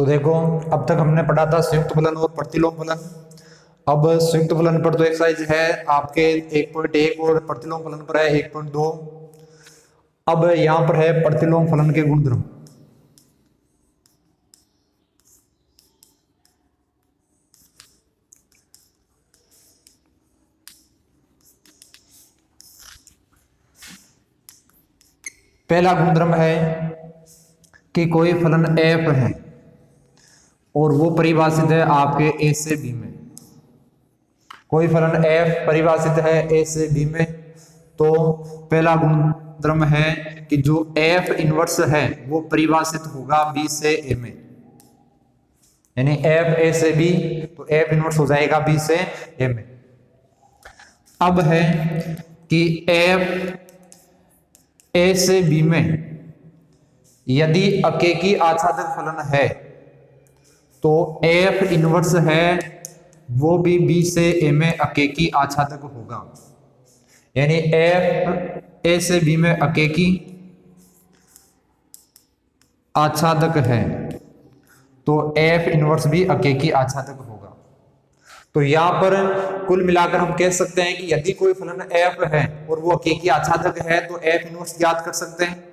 तो देखो, अब तक हमने पढ़ा था संयुक्त फलन और प्रतिलोम फलन। अब संयुक्त फलन पर तो एक्सरसाइज है आपके 1.1 और प्रतिलोम फलन पर है 1.2। अब यहां पर है प्रतिलोम फलन के गुणधर्म। पहला गुणधर्म है कि कोई फलन f है और वो परिभाषित है आपके a से b में। कोई फलन f परिभाषित है a से b में, तो पहला गुणधर्म है कि जो f इनवर्स है वो परिभाषित होगा b से a में, यानी f a से b, तो f इनवर्स हो जाएगा b से a में। अब है कि f a से b में यदि अकेकी आच्छादक फलन है तो f इनवर्स है वो भी b से a में अकेकी आच्छादक होगा, यानी f a से b में अकेकी आच्छादक है तो f इनवर्स भी अकेकी आच्छादक होगा। तो यहां पर कुल मिलाकर हम कह सकते हैं कि यदि कोई फलन f है और वो अकेकी आच्छादक है तो f इनवर्स ज्ञात कर सकते हैं।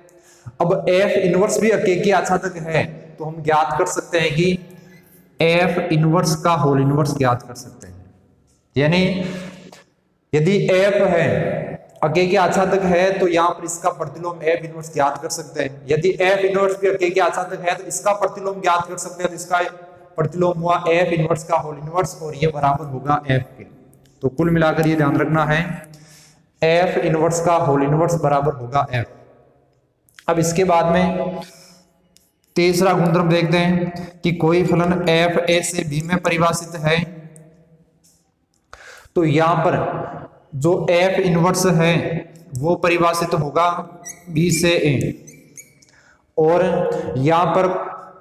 अब f इनवर्स भी अकेकी आच्छादक है तो हम ज्ञात कर सकते हैं कि f इनवर्स का होल इनवर्स ज्ञात कर सकते हैं। यानी यदि f है अकेकी आच्छादक है तो यहां पर इसका प्रतिलोम f इनवर्स ज्ञात कर सकते हैं। यदि f इनवर्स भी अकेकी आच्छादक है तो इसका प्रतिलोम ज्ञात कर सकते हैं। तो इसका प्रतिलोम हुआ f इनवर्स का होल इनवर्स और ये बराबर होगा f के। तो कुल मिलाकर ये ध्यान रखना है, f इनवर्स का होल इनवर्स बराबर होगा f। अब इसके बाद में तीसरा गुणधर्म देखते हैं कि कोई फलन f a से b में परिभाषित है, तो यहां पर जो f इनवर्स है वो परिभाषित होगा b से a, और यहां पर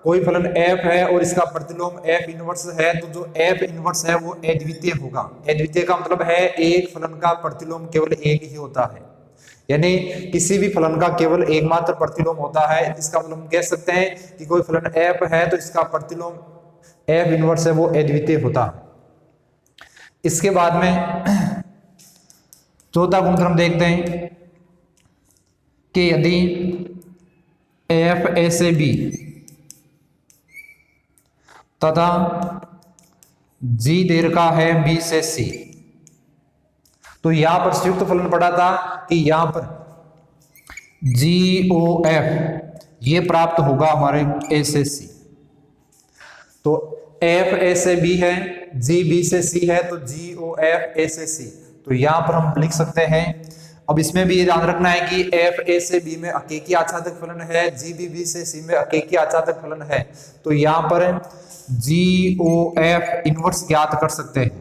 कोई फलन f है और इसका प्रतिलोम f इनवर्स है तो जो f इनवर्स है वो अद्वितीय होगा। अद्वितीय का मतलब है एक फलन का प्रतिलोम केवल एक ही होता है, यानी किसी भी फलन का केवल एकमात्र प्रतिलोम होता है। इसका मतलब हम कह सकते हैं कि कोई फलन f है तो इसका प्रतिलोम f इनवर्स है वो अद्वितीय होता है। इसके बाद में चौथा गुणधर्म देखते हैं कि यदि f a से b तथा g देर का है b से c, तो यहां पर संयुक्त फलन पढ़ा था कि यहां पर GOF ये प्राप्त होगा हमारे a से c। तो f a से b है, g b से c है, तो GOF a से c। तो यहां पर हम लिख सकते हैं। अब इसमें भी ये ध्यान रखना है कि f a से b में अकेकी आच्छादक फलन है, g b से c में अकेकी आच्छादक फलन है, तो यहां पर GOF इनवर्स ज्ञात कर सकते हैं।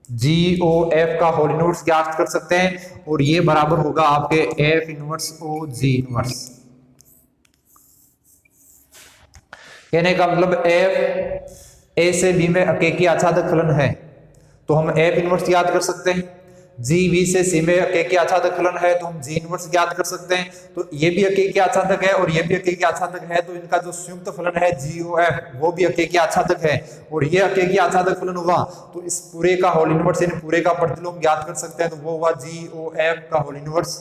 GOF का होल इनवर्स ज्ञात कर सकते हैं और ये बराबर होगा आपके F inverse O G inverse. कहने का मतलब F A से B में अकेकी आच्छादक फलन है तो हम F इनवर्स ज्ञात कर सकते हैं। G B से C में अकेकी आच्छादक फलन है तो हम G इनवर्स ज्ञात कर सकते हैं। तो ये भी अकेकी आच्छादक है और ये भी अकेकी आच्छादक है, तो इनका जो संयुक्त फलन है GOF वो भी अकेकी आच्छादक है और ये अकेकी आच्छादक फलन हुआ तो इस पूरे का होल इनवर्स यानी पूरे का प्रतिलोम ज्ञात कर सकते हैं। तो वो हुआ GOF का होल इनवर्स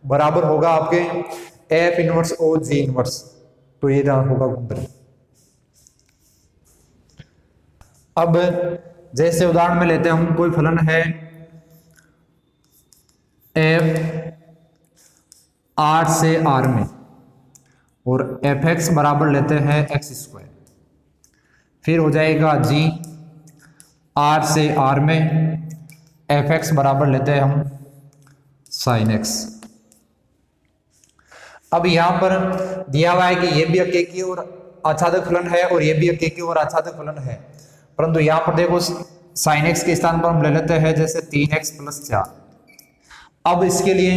बराबर होगा आपके F inverse O G inverse. तो ये होगा गुणधर्म। अब जैसे उदाहरण में लेते हैं हम, कोई फलन है f r से r में और fx बराबर लेते हैं x स्क्वायर, फिर हो जाएगा g r से r में fx बराबर लेते हैं हम sin x। अब यहां पर दिया हुआ है कि ये भी अकेकी और आच्छादक फलन है और ये भी अकेकी और आच्छादक फलन है, परंतु यहां पर देखो sin x के स्थान पर हम ले लेते हैं जैसे 3x + 4। अब इसके लिए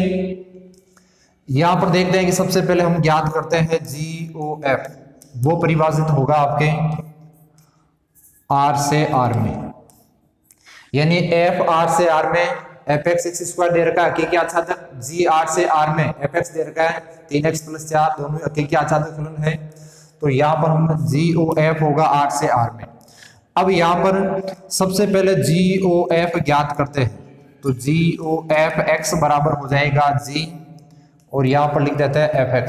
यहां पर देखते हैं कि सबसे पहले हम ज्ञात करते हैं GOF, वो परिभाषित होगा आपके R से R में, यानी f R से R में fx x स्क्वायर दे रखा है अकेकी आच्छादक, g R से R में fx दे रखा है 3x + 4, दोनों अकेकी आच्छादक फलन है। तो यहाँ पर हम GOF होगा R से R में। अब यहाँ पर सबसे पहले GOF ज्ञात करते हैं, तो GOF x बराबर हो जाएगा G, और यहाँ पर लिख देते हैं fx।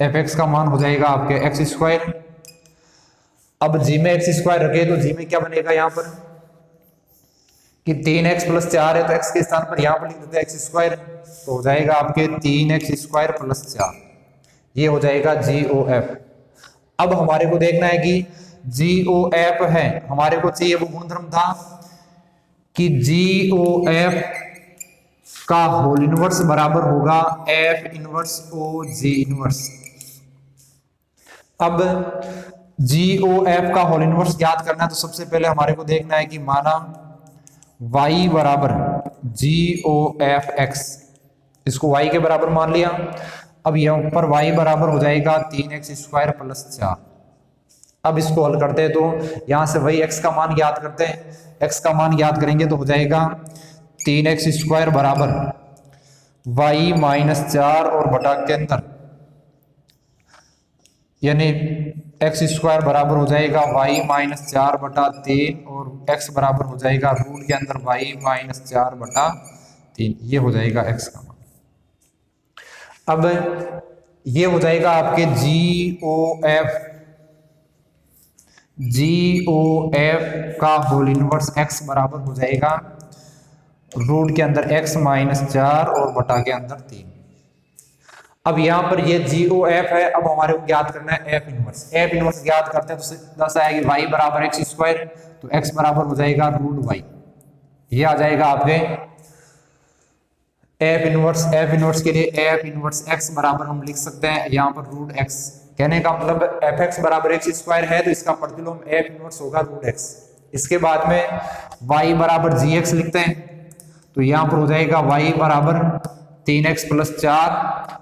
fx का मान हो जाएगा आपके एक्स स्क्वायर। अब g में एक्स स्क्वायर रखे तो g में क्या बनेगा यहाँ पर कि 3x + 4 है, तो x के स्थान पर यहाँ पर लिख देते हैं एक्स स्क्वायर, तो हो जाएगा आपके 3x² + 4, ये हो जाएगा GOF। अब हमारे को देखना है कि GOF है, हमारे को चाहिए वो गुणधर्म था कि GOF का होल इनवर्स बराबर होगा F इनवर्स OG इनवर्स। अब GOF का होल इनवर्स ज्ञात करना है, तो सबसे पहले हमारे को देखना है कि माना y बराबर GOF x, इसको y के बराबर मान लिया। अब यहाँ ऊपर y बराबर हो जाएगा 3x² + 4। अब इसको हल करते हैं, तो यहां से वही x का मान ज्ञात करते हैं, x का मान ज्ञात करेंगे तो हो जाएगा 3x² बराबर y - 4 और बटा के अंदर, यानी x² बराबर हो जाएगा y - 4 बटा 3 और x बराबर हो जाएगा रूट के अंदर y - 4 बटा 3, ये हो जाएगा x का मान। अब ये हो जाएगा आपके GOF का होल इनवर्स x बराबर हो जाएगा रूट के अंदर x - 4 और बटा के अंदर 3। अब यहाँ पर ये GOF है, अब हमारे को ज्ञात करना है F इनवर्स ज्ञात करते हैं तो सीधा सा आएगी y बराबर x², तो x बराबर हो जाएगा √y, ये आ जाएगा आपके F इनवर्स के लिए F इनवर्स x बराबर हम लिख सकते हैं यहाँ पर √x। कहने का मतलब fx बराबर x² है, तो इसका प्रतिलोम F इनवर्स होगा √x। इसके बाद में y बराबर gx लिखते हैं, तो यहाँ पर हो जाएगा y बराबर 3x + 4,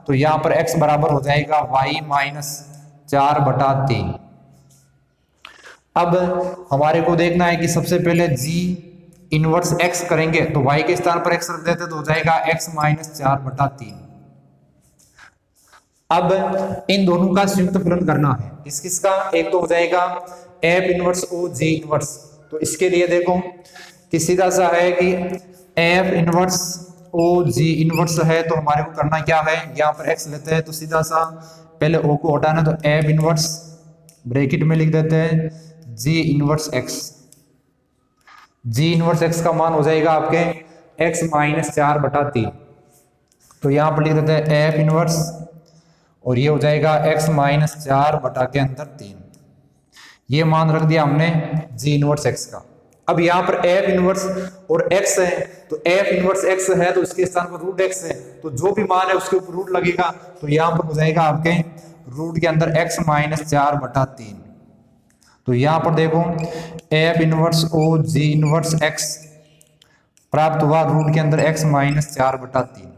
तो यहाँ पर x बराबर हो जाएगा y - 4 बटा 3। अब हमारे को देखना है कि सबसे पहले G इनवर्स x करेंगे, तो y के स्थान पर x रख देते तो हो जाएगा x - 4 बटा 3। अब इन दोनों का संयुक्त फलन करना है, किसका, एक तो हो जाएगा F इनवर्स OG इनवर्स, तो इसके लिए देखो कि सीधा सा है कि F इनवर्स OG इनवर्स है, तो हमारे को करना क्या है, यहाँ पर x लेते हैं तो सीधा सा पहले O को हटाना, तो F इनवर्स ब्रैकेट में लिख देते हैं G inverse x। G inverse x का मान हो जाएगा आपके x - 4 बटा 3, तो यहाँ पर लिख देते हैं F इनवर्स, और ये हो जाएगा x - 4 बटा के अंदर 3, ये मान रख दिया हमने G इनवर्स x का। अब यहाँ पर F इनवर्स और x है, तो F इनवर्स x है तो इसके स्थान पर √x है, तो जो भी मान है उसके ऊपर रूट लगेगा, तो यहाँ पर हो जाएगा आपके रूट के अंदर x - 4 बटा 3। तो यहाँ पर देखो F inverse OG inverse x प्राप्त हुआ रूट के अंदर x - 4 बटा 3।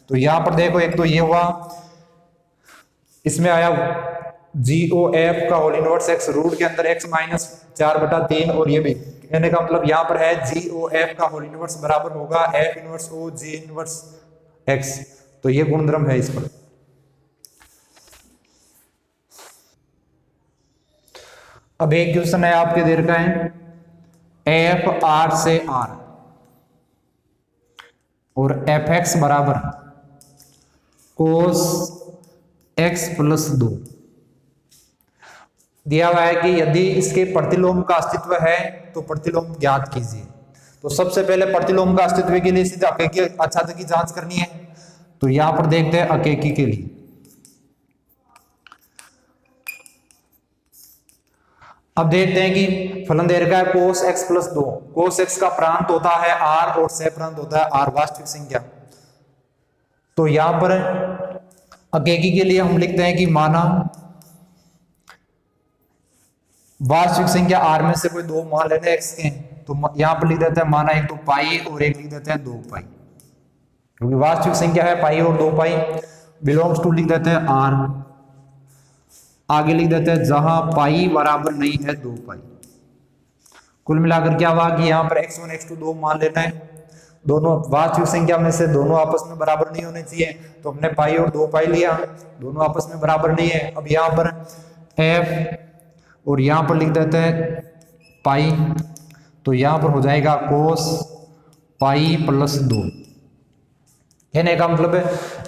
तो यहाँ पर देखो एक तो ये हुआ, इसमें आया GOF का होल इनवर्स x रूट के अंदर x - 4 बटा 3, और ये भी कहने का मतलब यहाँ पर है GOF का होल इनवर्स बराबर होगा F inverse OG inverse x, तो ये गुणधर्म है इस पर। अब एक क्वेश्चन है आपके दे रखा है F R से R और fx बराबर cos x + 2 दिया हुआ है कि यदि इसके प्रतिलोम का अस्तित्व है तो प्रतिलोम ज्ञात कीजिए। तो सबसे पहले प्रतिलोम का अस्तित्व के लिए सीधे अकेकी आच्छादक की जांच करनी है, तो यहां पर देखते हैं अकेकी के लिए। अब देखते हैं कि फलन दे रखा है cos x + 2। cos x का प्रांत होता है r और सह प्रांत होता है r, वास्तविक संख्या। तो यहां पर अकेकी के लिए हम लिखते हैं कि माना वास्तविक संख्या r में से कोई दो मान लेने x के, तो यहां पर लिख देते हैं माना एक तो पाई और एक लिख देते हैं 2 पाई, क्योंकि वास्तविक संख्या है पाई और 2 पाई। बिलोंग्स टू लिख देते हैं r, आगे लिख देते हैं जहां पाई बराबर नहीं है 2 पाई। कुल मिलाकर क्या हुआ कि यहाँ पर x1 x2 दो मान लेना है, दोनों वास्तविक संख्या में से दोनों आपस में बराबर नहीं होने चाहिए, तो हमने पाई और 2 पाई लिया, दोनों आपस में बराबर नहीं है। अब यहाँ पर f और यहाँ पर लिख देते हैं पाई, तो यहाँ पर हो जाएगा कोस पाई प्लस 2। कहने का मतलब है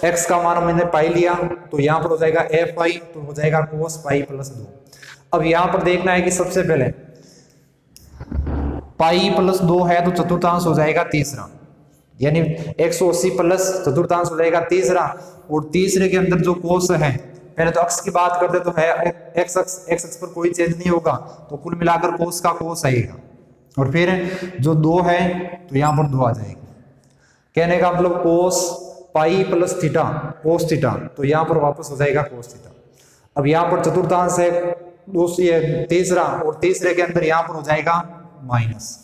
x का मान हमने पाई लिया, तो यहाँ पर हो जाएगा एफ पाई, तो हो जाएगा कोस पाई प्लस 2। अब यहाँ पर देखना है कि सबसे पहले पाई प्लस 2 है तो चतुर्थांश हो जाएगा तीसरा, यानी 180 प्लस चतुर्थांश हो जाएगा तीसरा, और तीसरे के अंदर जो कोस है, पहले तो अक्ष की बात करते तो है एक्स अक्ष पर कोई चेंज नहीं होगा, तो कुल मिलाकर कोस का कोस आएगा, और फिर जो 2 है तो यहाँ पर 2 आ जाएगा। कहने का मतलब cos pi plus theta cos theta, तो यहाँ पर वापस हो जाएगा कोस थीटा। अब यहाँ पर चतुर्थांश है दूसरी है तीसरा, और तीसरे के अंदर यहाँ पर हो जाएगा माइनस।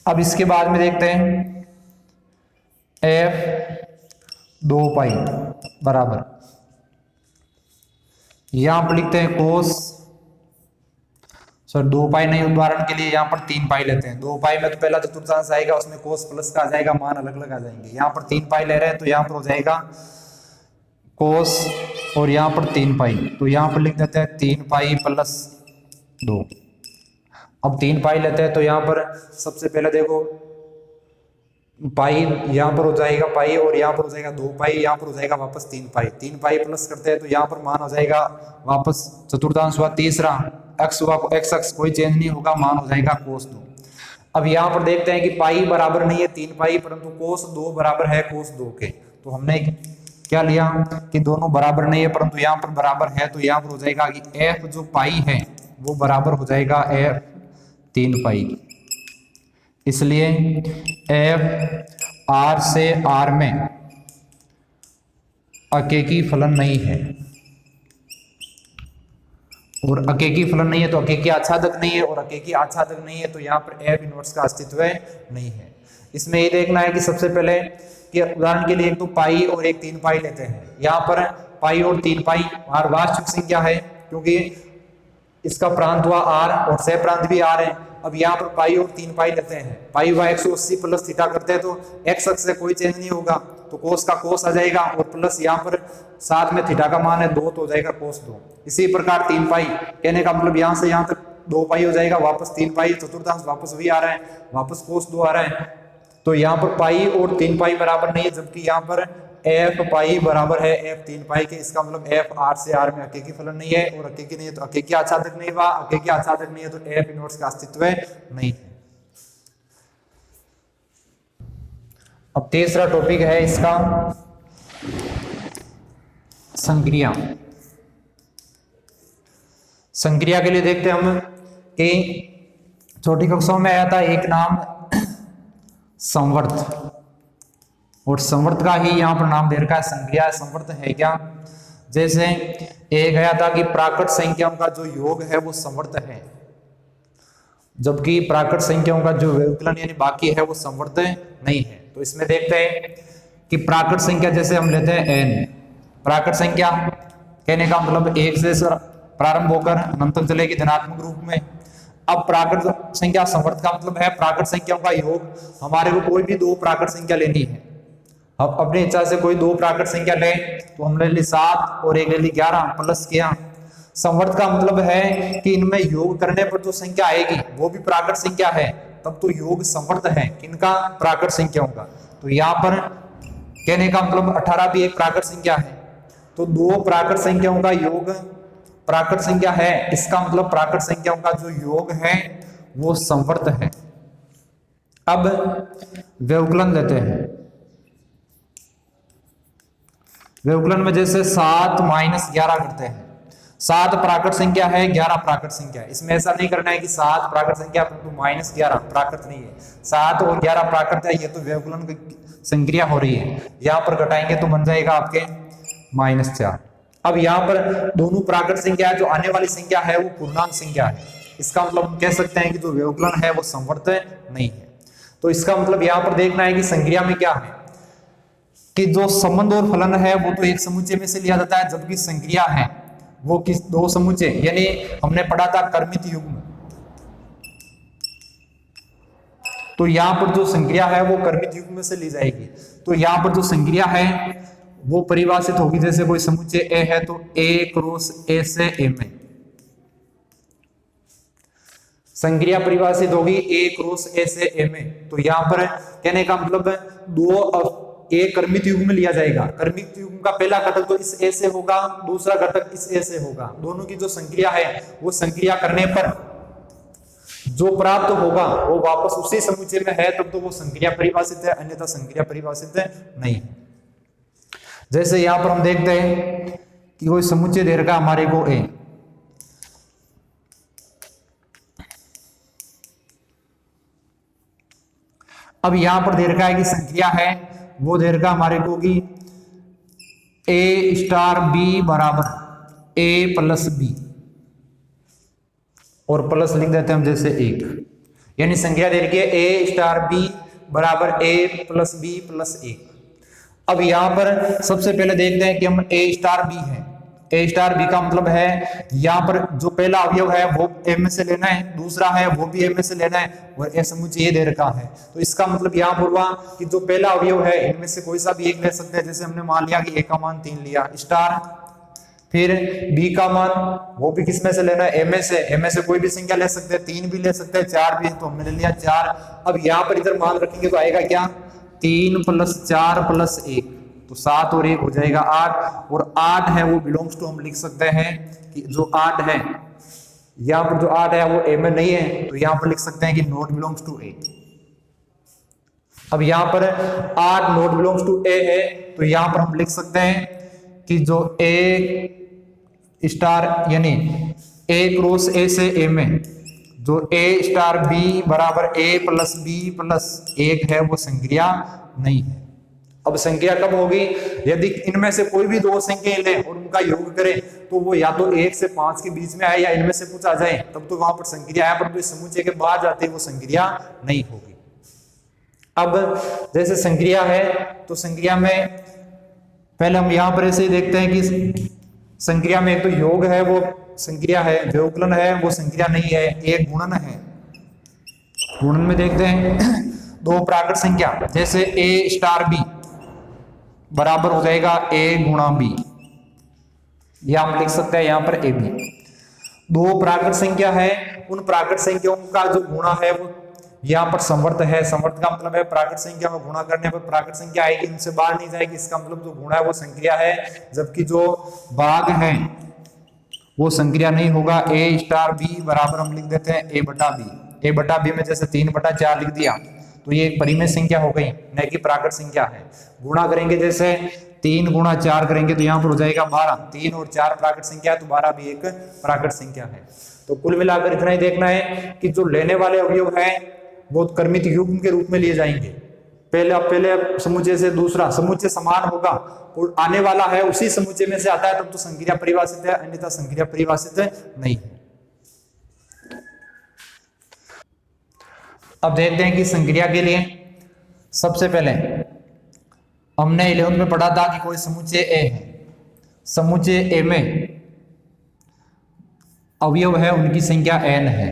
अब इसके बाद में देखते हैं f 2 पाई बराबर, यहां पर लिखते हैं कोस, सर 2 पाई नहीं, उदाहरण के लिए यहां पर 3 पाई लेते हैं। 2 पाई में तो पहला चतुर्थांश आएगा, उसमें कोस प्लस का आ जाएगा, मान अलग अलग आ जाएंगे। यहां पर 3 पाई ले रहे हैं तो यहां पर हो जाएगा कोस, और यहां पर 3 पाई, तो यहां पर लिख देते हैं 3 पाई प्लस 2। अब 3 पाई लेते हैं तो यहाँ पर सबसे पहले देखो पाई यहाँ पर हो जाएगा पाई, और यहाँ पर हो जाएगा 2 पाई, यहाँ पर हो जाएगा वापस 3 पाई। 3 पाई प्लस करते हैं तो यहाँ पर मान हो जाएगा वापस चतुर्थांश हुआ तीसरा, एक्स हुआ एक्स अक्ष कोई चेंज नहीं होगा, मान हो जाएगा कोस 2। अब यहाँ पर देखते हैं कि पाई बराबर नहीं है 3 पाई, परंतु कोस 2 बराबर है कोस 2 के, तो हमने क्या लिया कि दोनों बराबर नहीं है परंतु यहाँ पर बराबर है, तो यहाँ पर हो जाएगा कि एफ जो पाई है वो बराबर हो जाएगा एफ 3 पाई। इसलिए एफ आर से आर में अकेकी फलन नहीं है, और अकेकी फलन नहीं है तो अकेकी आच्छादक नहीं है, और अकेकी आच्छादक नहीं है तो यहाँ पर एफ इनवर्स का अस्तित्व नहीं है। इसमें ये देखना है कि सबसे पहले कि उदाहरण के लिए एक तो पाई और एक 3 पाई लेते हैं। यहाँ पर पाई और 3 पाई आर वास्तविक संख्या है, क्योंकि इसका प्रांत हुआ आर और सह प्रांत भी आर है। अब यहाँ पर पाई और 3 पाई लेते हैं, पाई हुआ 180 प्लस थीटा करते हैं तो एक्स अक्ष से कोई चेंज नहीं होगा, तो कोस का कोस आ जाएगा, और प्लस यहाँ पर साथ में थीटा का मान है 2 तो हो जाएगा कोस 2। इसी प्रकार 3 पाई, कहने का मतलब यहाँ से यहाँ तक 2 पाई हो जाएगा, वापस 3 पाई, चतुर्थांश वापस वही आ रहा है, वापस कोस 2 आ रहा है। तो यहाँ पर पाई और 3 पाई बराबर नहीं है, जबकि यहाँ पर एफ पाई बराबर है एफ 3 पाई के। इसका मतलब एफ आर से आर में अकेकी फलन नहीं है, और अकेकी नहीं है तो अकेकी आच्छादक नहीं हुआ, अकेकी आच्छादक नहीं है तो एफ इनवर्स का अस्तित्व नहीं है। अब तीसरा टॉपिक है इसका संक्रिया। संक्रिया के लिए देखते हैं हम कि छोटी कक्षाओं में आया था एक नाम संवर्त, और संवर्त का ही यहाँ पर नाम दे रखा है संक्रिया। संवर्त है क्या? जैसे एक आया था कि प्राकृत संख्याओं का जो योग है वो संवर्त है, जबकि प्राकृत संख्याओं का जो व्यवकलन यानी बाकी है वो संवर्त नहीं है। तो इसमें देखते हैं कि प्राकृत संख्या जैसे हम लेते हैं n, प्राकृत संख्या कहने का मतलब 1 से प्रारंभ होकर अनंत तक चलेगी धनात्मक रूप में। अब प्राकृत संख्या संवर्त का मतलब है प्राकृत संख्याओं का योग। हमारे को कोई भी 2 प्राकृत संख्या लेनी है, अब अपनी इच्छा से कोई 2 प्राकृत संख्या ले, तो हमने ली 7 और एक ले ली 11 प्लस किया। संवर्त का मतलब है कि इनमें योग करने पर जो संख्या आएगी वो भी प्राकृत संख्या है, तब तो योग संवर्त है किनका? प्राकृत संख्याओं का। तो यहाँ पर कहने का मतलब 18 भी एक प्राकृत संख्या है, तो 2 प्राकृत संख्याओं का योग प्राकृत संख्या है, इसका मतलब प्राकृत संख्याओं का जो योग है वो संवर्त है। अब व्यवकलन लेते हैं। व्यवकलन में जैसे 7 माइनस 11 करते हैं। 7 प्राकृत संख्या है, 11 प्राकृत संख्या है। इसमें ऐसा नहीं करना है कि 7 प्राकृत संख्या परंतु माइनस 11 प्राकृत नहीं है, 7 और 11 प्राकृत है, ये तो व्यवकलन की संक्रिया हो रही है। यहाँ पर घटाएंगे तो बन जाएगा आपके -4। अब यहाँ पर दोनों प्राकृत संख्या जो आने वाली संख्या है वो पूर्णांक संख्या है, इसका मतलब हम कह सकते हैं कि जो व्यवकलन है वो संवर्त नहीं है। तो इसका मतलब यहाँ पर देखना है कि संक्रिया में क्या है कि जो संबंध और फलन है वो तो एक समुच्चय में से लिया जाता है, जबकि संक्रिया है वो किस 2 समुच्चय, यानी हमने पढ़ा था कर्मित युग्म, तो यहाँ पर जो संक्रिया है वो कर्मित युग्म में से ली जाएगी। तो यहाँ पर जो संक्रिया है वो परिभाषित होगी, जैसे कोई समुच्चय ए है तो ए क्रॉस ए से ए में संक्रिया परिभाषित होगी, ए क्रॉस ए से ए में। तो यहाँ पर कहने का मतलब दो ए कर्मित युग्म में लिया जाएगा। कर्मित युग्म का पहला घटक तो इस ए से होगा, दूसरा घटक इस ए से होगा। दोनों की जो संक्रिया है वो संक्रिया करने पर जो प्राप्त होगा वो वापस उसी समुच्चय में है, तब तो वो संक्रिया परिभाषित है, अन्यथा संक्रिया परिभाषित नहीं। जैसे यहां पर हम देखते हैं कि कोई समुच्चय दे रखा हमारे को ए, अब यहां पर दे रखा है कि संक्रिया है वो दे रखा हमारे को कि ए स्टार बी बराबर ए प्लस बी, और प्लस लिख देते हैं हम जैसे 1, यानी संख्या दे रखी है ए स्टार बी बराबर ए प्लस बी प्लस 1। अब यहां पर सबसे पहले देखते हैं कि हम ए स्टार बी है, ए स्टार बी का मतलब है यहाँ पर जो पहला अवयव है वो ए में से लेना है, दूसरा है वो भी ए में से लेना है, और ए समुच्चय ये दे रखा है। तो इसका मतलब यहाँ पर हुआ कि जो पहला अवयव है इनमें से कोई सा भी एक ले सकते हैं। जैसे हमने मान लिया कि ए का मान 3 लिया स्टार, फिर बी का मान वो भी किस में से लेना है, ए में से। ए में से कोई भी संख्या ले सकते हैं, 3 भी ले सकते हैं, 4 भी, तो हमने ले लिया 4। अब यहाँ पर इधर मान रखेंगे तो आएगा क्या, 3 + 4 + 1, तो 7 और 1 हो जाएगा 8। और 8 है वो बिलोंग्स टू, हम लिख सकते हैं कि जो 8 है यहाँ पर जो 8 है वो ए में नहीं है, तो यहाँ पर लिख सकते हैं कि नॉट बिलोंग्स टू ए। अब यहाँ पर 8 नॉट बिलोंग्स टू ए है, तो यहाँ पर हम लिख सकते हैं कि जो ए स्टार यानी ए क्रॉस ए से ए में जो ए स्टार बी बराबर ए प्लस बी प्लस 1 है वो संक्रिया नहीं है। अब संख्या कब होगी, यदि इनमें से कोई भी दो संख्या लें और उनका योग करें तो वो या तो 1 से 5 के बीच में आए या इनमें से कुछ आ जाए, तब तो वहां पर संक्रिया है, पर समुच्चय के बाहर जाते वो संक्रिया नहीं होगी। अब जैसे संक्रिया है तो संक्रिया में पहले हम यहां पर ऐसे ही देखते हैं कि संक्रिया में एक तो योग है वो संक्रिया है, व्यवकलन है वो संक्रिया नहीं है, एक गुणन है। गुणन में देखते हैं दो प्राकृत संख्या, जैसे ए स्टार बी बराबर हो जाएगा ए गुणा बी, या हम लिख सकते हैं यहां पर ए बी। दो प्राकृत संख्या है, उन प्राकृत संख्याओं का जो गुणा है वो यहाँ पर संवर्त है। संवर्त का मतलब है प्राकृत संख्या में गुणा करने पर प्राकृत संख्या आएगी, इनसे बाहर नहीं जाएगी, इसका मतलब जो गुणा है वो संक्रिया है, जबकि जो भाग है वो संक्रिया नहीं होगा। ए स्टार बी बराबर हम लिख देते हैं ए बटा बी। ए बटा बी में जैसे 3/4 लिख दिया तो ये एक परिमेय संख्या हो गई, न कि प्राकृत संख्या है। गुणा करेंगे जैसे 3 × 4 करेंगे तो यहाँ पर हो जाएगा 12। 3 और 4 प्राकृत संख्या है तो 12 भी एक प्राकृत संख्या है। तो कुल मिलाकर इतना ही देखना है कि जो लेने वाले अवयव है वो कर्मित युग्म के रूप में लिए जाएंगे। पहले समुच्चय से दूसरा समुच्चय समान होगा और आने वाला है उसी समुच्चय में से आता है, तब तो संक्रिया परिभाषित है, अन्यथा संक्रिया परिभाषित नहीं है। अब देखते हैं कि संक्रिया के लिए सबसे पहले हमने 11th में पढ़ा था कि कोई समुच्चय ए है, समुच्चय ए में अवयव है उनकी संख्या n है,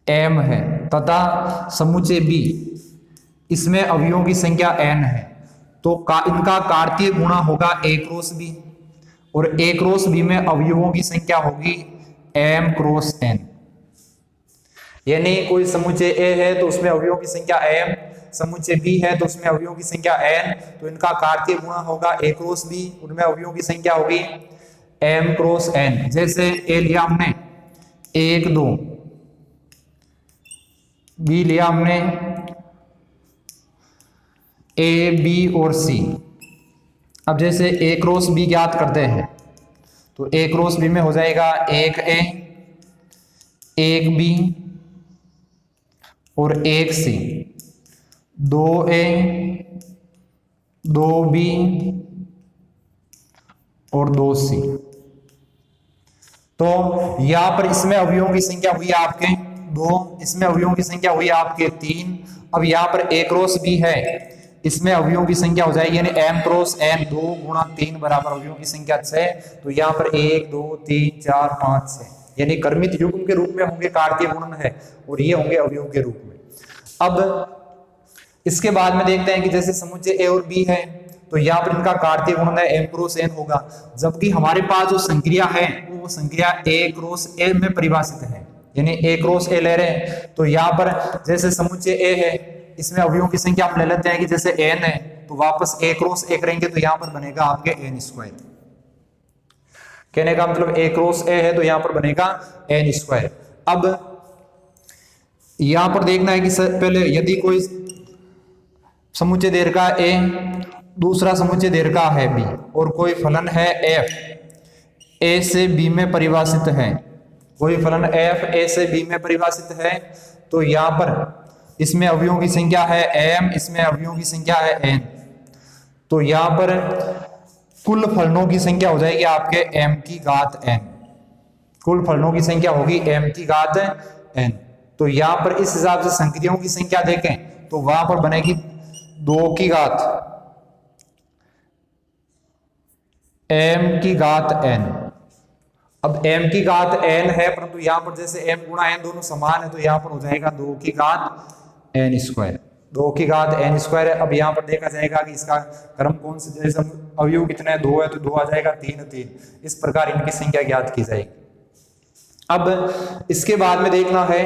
m है, तथा समुच्चय बी इसमें अवयवों की संख्या n है, तो इनका कार्तीय गुणा होगा a क्रॉस b, और a क्रॉस b में अवयवों की संख्या होगी m क्रॉस n। यानी कोई समुच्चय a है तो उसमें अवयवों की संख्या m, समुच्चय b है तो उसमें अवयवों की संख्या n, तो इनका कार्तीय गुणा होगा a क्रॉस b, उनमें अवयवों की संख्या होगी m क्रॉस n। जैसे a लिया हमने 1 2, b लिया हमने a b और c। अब जैसे a क्रॉस b ज्ञात करते हैं तो a क्रॉस b में हो जाएगा 1a 1b और 1c, 2a 2b और 2c। तो यहां पर इसमें अवयवों की संख्या हुई आपके 2, इसमें अवयवों की संख्या हुई आपके 3। अब यहां पर a क्रॉस b है, इसमें अवयवों की संख्या हो जाएगी यानी m क्रॉस n, 2 × 3 बराबर अवयवों की संख्या 6। तो यहाँ पर 1 2 3 4 5 6 यानी कर्मित युग्म के रूप में होंगे, कार्तीय गुणन है, और ये होंगे अवयव के रूप में। अब इसके बाद में देखते हैं कि जैसे समुच्चय ए और बी है तो यहाँ पर इनका कार्तीय गुणनफल m क्रॉस n होगा, जबकि हमारे पास जो संक्रिया है वो संक्रिया a क्रॉस a में परिभाषित है, यानी a क्रॉस a ले रहे हैं। तो यहाँ पर जैसे समुच्चय a है इसमें अवयवों की संख्या हम ले लेते हैं कि जैसे n है तो वापस a क्रॉस a करेंगे तो यहाँ पर बनेगा आपके n स्क्वायर। कहने का मतलब a क्रॉस a है तो यहाँ पर बनेगा n स्क्वायर। अब यहाँ पर देखना है कि पहले यदि कोई समुच्चय दीर्घा a दूसरा समुच्चय दीर्घा है b और कोई फलन है f a से b में परिभाषित है, कोई फलन f a से b में परिभाषित है तो यहाँ पर इसमें अवयवों की संख्या है m, इसमें अवयवों की संख्या है n, तो यहाँ पर कुल फलनों की संख्या हो जाएगी आपके m की घात n, कुल फलनों की संख्या होगी m की घात n। तो यहाँ पर इस हिसाब से संक्रियाओं की संख्या देखें तो वहां पर बनेगी 2 की घात m की घात n। अब m की घात n है परंतु यहाँ पर जैसे m गुणा n दोनों समान है तो यहाँ पर हो जाएगा 2 की घात n स्क्वायर, 2 की घात n स्क्वायर है। अब यहाँ पर देखा जाएगा कि इसका क्रम कौन से, जैसे अवयव कितने हैं 2 है तो 2 आ जाएगा 3, इस प्रकार इनकी संख्या ज्ञात की जाएगी। अब इसके बाद में देखना है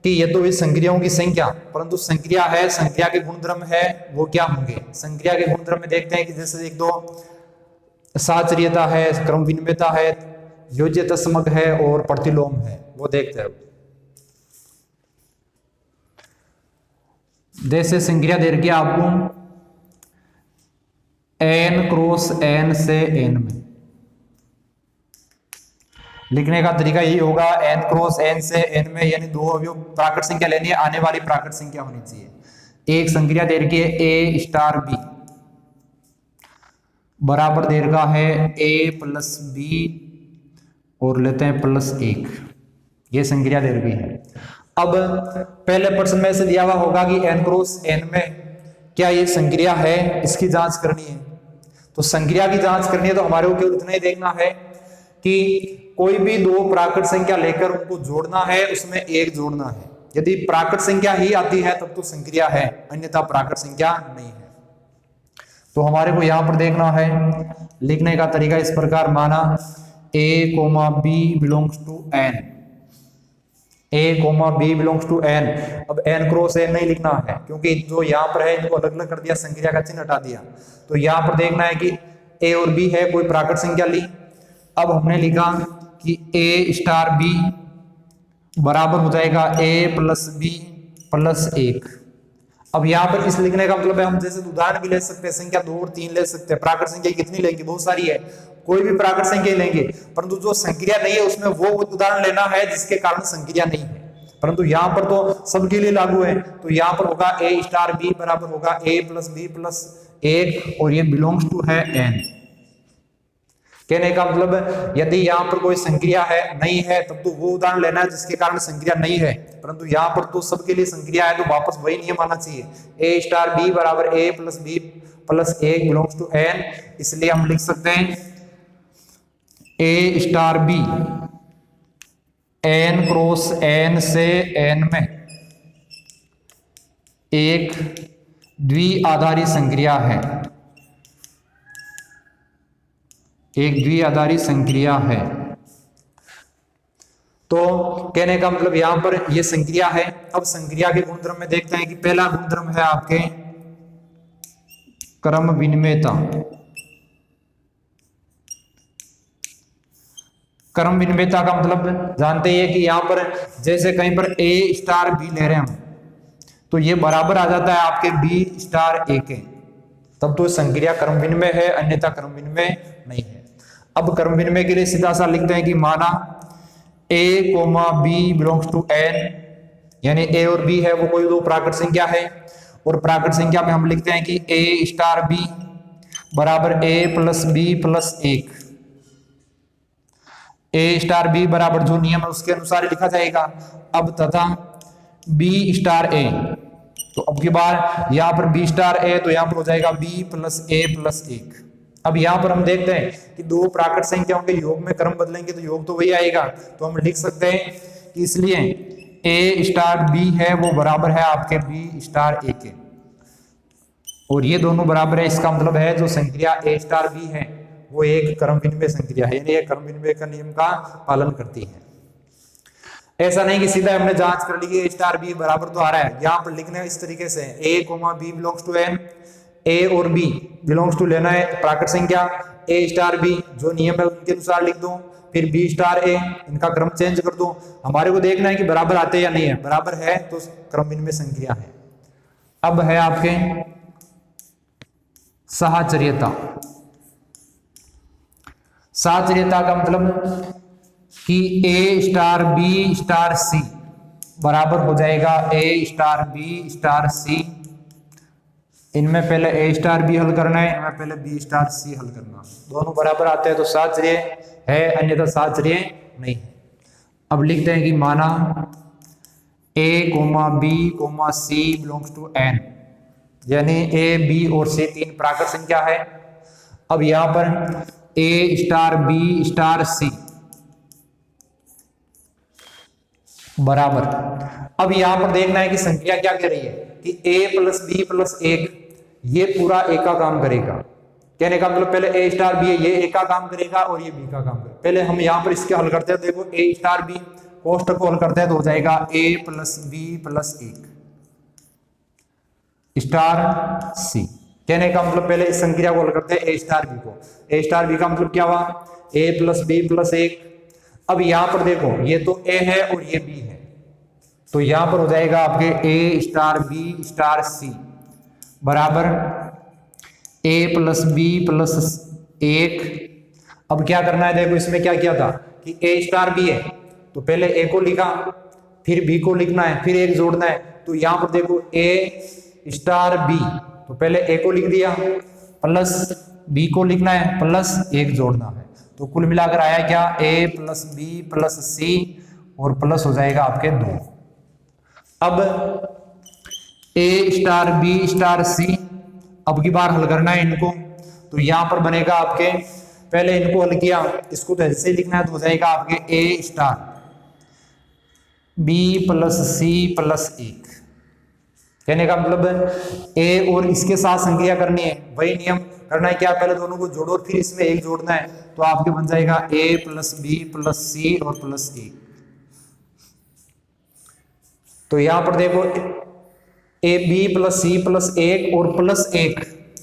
कि ये तो इस संक्रियाओं की संख्या, परंतु संक्रिया है, संक्रिया के गुणधर्म है वो क्या होंगे। संक्रिया के गुणधर्म में देखते हैं कि जैसे एक दो साचर्यता है, क्रम विनिमयता है, योज्यतात्मक है और प्रतिलोम है, वो देखते हैं। जैसे संक्रिया दे रखी है आपको n क्रॉस n से n में, लिखने का तरीका यही होगा n क्रॉस n से n में, यानी दो अवयव प्राकृत संख्या लेनी है, आने वाली प्राकृत संख्या होनी चाहिए। एक संक्रिया दे रखी है a स्टार b बराबर दे रखा है a प्लस b और लेते हैं प्लस 1, ये संक्रिया दे रखी है। अब पहले प्रश्न में से दिया हुआ होगा कि n क्रॉस n में क्या ये संक्रिया है, इसकी जांच करनी है। तो संक्रिया की जांच करनी है तो हमारे को केवल इतना ही देखना है कि कोई भी दो प्राकृत संख्या लेकर उनको जोड़ना है, उसमें एक जोड़ना है। यदि प्राकृत संख्या ही आती है तब तो संक्रिया है, अन्यथा प्राकृत संख्या नहीं है। तो हमारे को यहां पर देखना है, लिखने का तरीका इस प्रकार माना a, b belongs to n, a, b belongs to n। अब n क्रॉस n नहीं लिखना है क्योंकि जो यहाँ पर है इनको अलग अलग कर दिया, संक्रिया का चिन्ह हटा दिया। तो यहाँ पर देखना है कि a और b है, कोई प्राकृत संख्या ली। अब हमने लिखा कि a स्टार b बराबर हो जाएगा a प्लस b प्लस 1। अब यहाँ पर इस लिखने का मतलब है हम जैसे उदाहरण भी ले सकते हैं, संख्या 2 और 3 ले सकते हैं। प्राकृत संख्या कितनी लेंगे, बहुत सारी है, कोई भी प्राकृत संख्या लेंगे, परंतु जो संक्रिया नहीं है उसमें वो उदाहरण लेना है जिसके कारण संक्रिया नहीं है। परंतु यहाँ पर तो सबके लिए लागू है, तो यहाँ पर होगा a स्टार b बराबर होगा a प्लस b प्लस 1 और ये बिलोंग्स टू है n। कहने का मतलब यदि यहाँ पर कोई संक्रिया है नहीं है तब तो वो उदाहरण लेना है जिसके कारण संक्रिया नहीं है, परंतु यहाँ पर तो सबके लिए संक्रिया है तो वापस वही नियम आना चाहिए, a स्टार b बराबर a plus b plus 1 belongs to n। इसलिए हम लिख सकते हैं a star b n cross n से n में एक द्विआधारी संक्रिया है, एक द्विआधारी संक्रिया है। तो कहने का मतलब यहां पर ये संक्रिया है। अब संक्रिया के गुणधर्म में देखते हैं कि पहला गुणधर्म है आपके क्रम विनिमयता। क्रम विनिमयता का मतलब जानते हैं कि यहां पर जैसे कहीं पर a स्टार b ले रहे हैं हम तो ये बराबर आ जाता है आपके b स्टार a के, तब तो संक्रिया क्रम विनिमय है, अन्यथा क्रम विनिमय नहीं है। अब क्रम विनिमय के लिए सीधा सा लिखते हैं कि माना a, b belongs to n, यानी a और b है वो कोई दो प्राकृत संख्या है, और प्राकृत संख्या में हम लिखते हैं कि a स्टार b बराबर a plus b plus 1। a star b बराबर जो नियम है उसके अनुसार लिखा जाएगा। अब तथा b स्टार a, तो अब की बार यहाँ पर b स्टार a तो यहाँ पर हो जाएगा b प्लस a प्लस 1। अब यहाँ पर हम देखते हैं कि दो प्राकृत संख्याओं के योग में क्रम बदलेंगे तो योग तो वही आएगा, तो हम लिख सकते हैं कि इसलिए ए स्टार बी है वो बराबर है आपके बी स्टार ए के, और ये दोनों बराबर है। इसका मतलब है जो संक्रिया ए स्टार बी है वो एक क्रम विनिमय संक्रिया है, यानी एक क्रम विनिमय का नियम का पालन करती है। ऐसा नहीं कि सीधा हमने जांच कर ली ए स्टार बी बराबर तो आ रहा है, यहाँ पर लिखना है इस तरीके से A comma B belongs to N, A और बी बिलोंग्स टू लेना है प्राकृत संख्या, ए स्टार बी जो नियम है उनके अनुसार लिख दो, फिर बी स्टार ए, इनका क्रम चेंज कर दो। हमारे को देखना है कि बराबर आते हैं या नहीं है, बराबर है तो क्रम विनिमय संक्रिया है। अब है आपके साहचर्यता। साहचर्यता का मतलब कि ए स्टार बी स्टार सी बराबर हो जाएगा ए स्टार बी स्टार सी। इनमें पहले ए स्टार बी हल करना है, इनमें पहले बी स्टार सी हल करना, दोनों बराबर आते हैं तो साहचर्य है, अन्यथा साहचर्य नहीं है। अब लिखते हैं कि माना A comma B comma C belongs to N, यानी ए बी और सी तीन प्राकृत संख्या है। अब यहां पर ए स्टार बी स्टार सी बराबर, अब यहां पर देखना है कि संख्या क्या कह रही है कि a प्लस बी प्लस एक, ये पूरा ए का काम करेगा। कहने का मतलब पहले ए स्टार बी है, ये ए का काम करेगा और ये बी का काम करेगा। पहले हम यहां पर इसके हल करते हैं, देखो ए स्टार बी कोष्टक को हल करते हैं तो हो जाएगा a प्लस बी प्लस एक स्टार सी। कहने का मतलब पहले इस संक्रिया को हल करते हैं ए स्टार बी को, ए स्टार बी का मतलब क्या हुआ a प्लस बी प्लस एक। अब यहां पर देखो ये तो a है और ये b है, तो यहां पर हो जाएगा आपके a star b star c बराबर a प्लस बी प्लस एक। अब क्या करना है, देखो इसमें क्या किया था कि a स्टार b है तो पहले a को लिखा, फिर b को लिखना है, फिर एक जोड़ना है। तो यहां पर देखो a स्टार b तो पहले a को लिख दिया, प्लस b को लिखना है, प्लस एक जोड़ना है। तो कुल मिलाकर आया क्या a plus B plus C और प्लस हो जाएगा आपके 2। अब a स्टार बी स्टार सी अब की बार हल करना है इनको, तो यहां पर बनेगा आपके पहले इनको हल किया, इसको तो ऐसे ही लिखना है तो हो जाएगा आपके a star B plus C plus एक। कहने का मतलब a और इसके साथ संक्रिया करनी है, वही नियम करना है क्या, पहले दोनों को जोड़ो और फिर इसमें एक जोड़ना है, तो आपके बन जाएगा a plus B plus C और प्लस एक। तो यहां पर देखो A B plus C plus एक और प्लस एक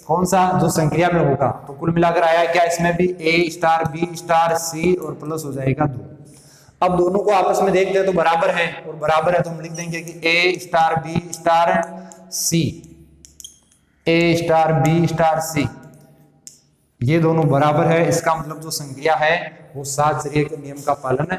कौन सा जो संक्रिया में होगा, तो कुल मिलाकर आया क्या इसमें भी a स्टार बी स्टार सी और प्लस हो जाएगा 2। अब दोनों को आपस में देखते हैं तो बराबर है, और बराबर है तो हम लिख देंगे कि a star B star C, a star B star C ये दोनों बराबर है। इसका मतलब जो संक्रिया है वो साहचर्य के नियम का पालन